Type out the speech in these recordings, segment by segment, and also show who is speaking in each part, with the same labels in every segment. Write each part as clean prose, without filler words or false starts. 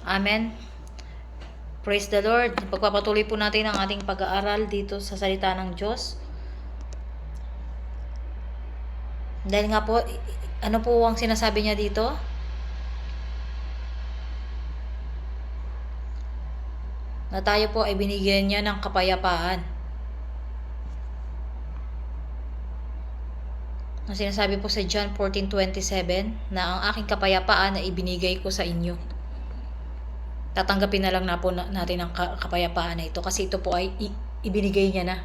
Speaker 1: Amen. Praise the Lord. Pagpapatuloy po natin ang ating pag-aaral dito sa salita ng Diyos. Dahil nga po, ano po ang sinasabi niya dito? Na tayo po ay binigyan niya ng kapayapaan. Ang sinasabi po sa John 14:27 na ang aking kapayapaan na ibinigay ko sa inyo. Tatanggapin na lang na po natin ang kapayapaan na ito kasi ito po ay ibinigay niya na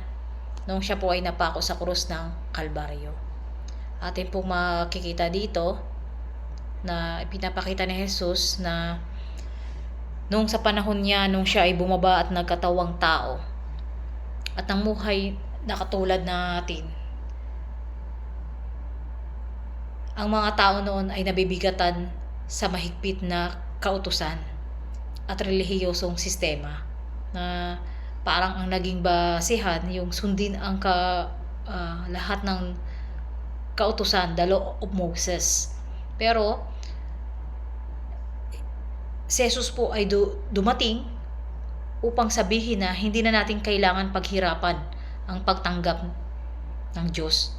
Speaker 1: nung siya po ay napako sa krus ng Kalbaryo. Atin pong makikita dito na pinapakita ni Jesus na nung sa panahon niya, nung siya ay bumaba at nagkatawang tao at namuhay na katulad natin, ang mga tao noon ay nabibigatan sa mahigpit na kautusan at relihiyosong sistema na parang ang naging basihan yung sundin ang lahat ng kautusan, the law of Moses. Pero si Jesus po ay dumating upang sabihin na hindi na natin kailangan paghirapan ang pagtanggap ng Diyos.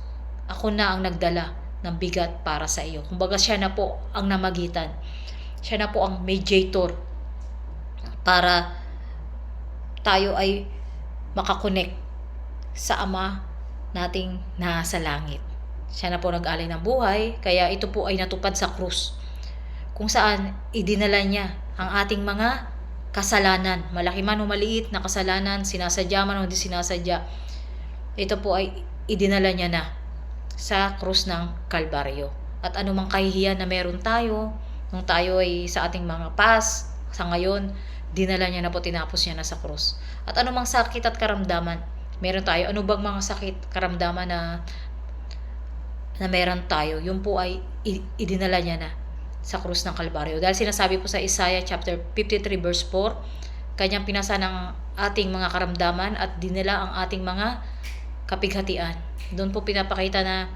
Speaker 1: Ako na ang nagdala ng bigat para sa iyo. Kumbaga siya na po ang namagitan. Siya na po ang mediator para tayo ay makakonect sa Ama nating nasa langit. Siya na po nag-alay ng buhay, kaya ito po ay natupad sa krus, kung saan idinala niya ang ating mga kasalanan, malaki man o maliit na kasalanan, sinasadya man o hindi sinasadya, ito po ay idinala niya na sa krus ng Kalbaryo. At anumang kahihiyan na meron tayo, nung tayo ay sa ating mga past, sa ngayon, dinala niya na po, tinapos niya na sa krus. At anumang sakit at karamdaman meron tayo, ano bang mga sakit, karamdaman na meron tayo, yun po ay idinala niya na sa krus ng Kalbaryo. Dahil sinasabi po sa Isaiah chapter 53 verse 4, kanyang pinasa ng ating mga karamdaman at dinala ang ating mga kapighatian. Doon po pinapakita na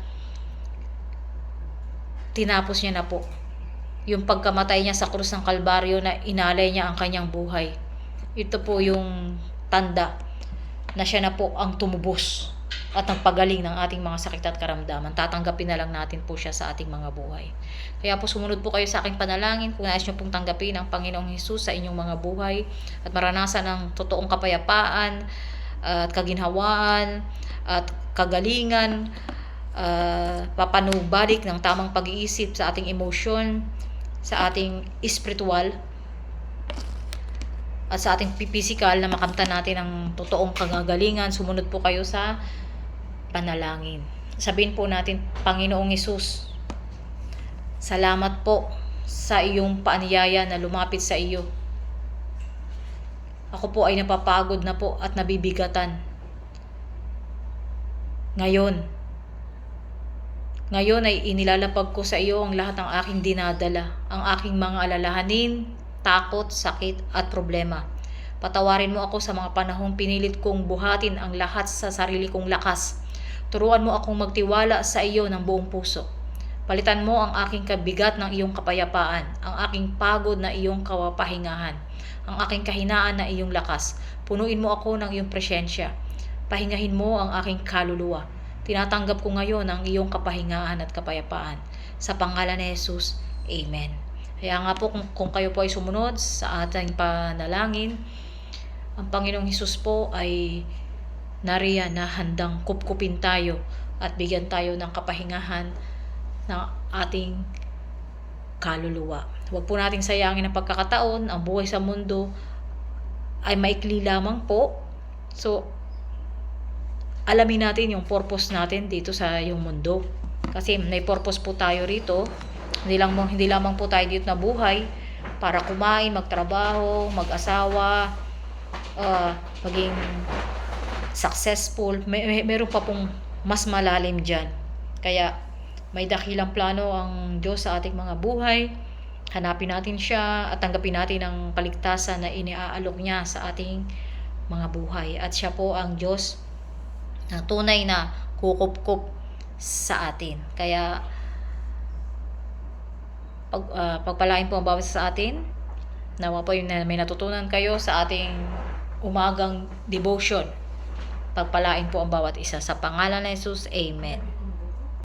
Speaker 1: tinapos niya na po yung pagkamatay niya sa krus ng Kalbaryo, na inalay niya ang kanyang buhay. Ito po yung tanda na siya na po ang tumubos at nagpagaling ng ating mga sakit at karamdaman. Tatanggapin na lang natin po siya sa ating mga buhay. Kaya po sumunod po kayo sa aking panalangin kung nais niyo pong tanggapin ang Panginoong Hesus sa inyong mga buhay at maranasan ang totoong kapayapaan at kaginhawaan at kagalingan, papanubalik ng tamang pag-iisip sa ating emosyon, sa ating espiritual at sa ating physical, na makamtan natin ang totoong kagagalingan. Sumunod po kayo sa panalangin. Sabihin po natin, Panginoong Hesus, salamat po sa iyong paanyaya na lumapit sa iyo. Ako po ay napapagod na po at nabibigatan. Ngayon ay inilalapag ko sa iyo ang lahat ng aking dinadala, ang aking mga alalahanin, takot, sakit at problema. Patawarin mo ako sa mga panahong pinilit kong buhatin ang lahat sa sarili kong lakas. Turuan mo akong magtiwala sa iyo ng buong puso. Palitan mo ang aking kabigat ng iyong kapayapaan, ang aking pagod na iyong kapahingahan, ang aking kahinaan na iyong lakas. Punuin mo ako ng iyong presensya. Pahingahin mo ang aking kaluluwa. Tinatanggap ko ngayon ang iyong kapahingaan at kapayapaan. Sa pangalan ni Jesus, Amen. Kaya nga po, kung kayo po ay sumunod sa ating panalangin, ang Panginoong Hesus po ay nariyan na handang kupkupin tayo at bigyan tayo ng kapahingahan ng ating kaluluwa. Huwag po nating sayangin ang pagkakataon. Ang buhay sa mundo ay maikli lamang po. So, alamin natin yung purpose natin dito sa yung mundo. Kasi may purpose po tayo rito. Hindi lamang po tayo dito na buhay para kumain, magtrabaho, mag-asawa, maging successful. Meron pa pong mas malalim dyan. Kaya may dakilang plano ang Diyos sa ating mga buhay. Hanapin natin siya at tanggapin natin ang kaligtasan na iniaalok niya sa ating mga buhay. At siya po ang Diyos na tunay na kukup-kup sa atin. Kaya pagpalain po ang bawat sa atin Nawa po yung may natutunan kayo sa ating umagang devotion. Pagpalain po ang bawat isa. Sa pangalan ng Jesus, Amen.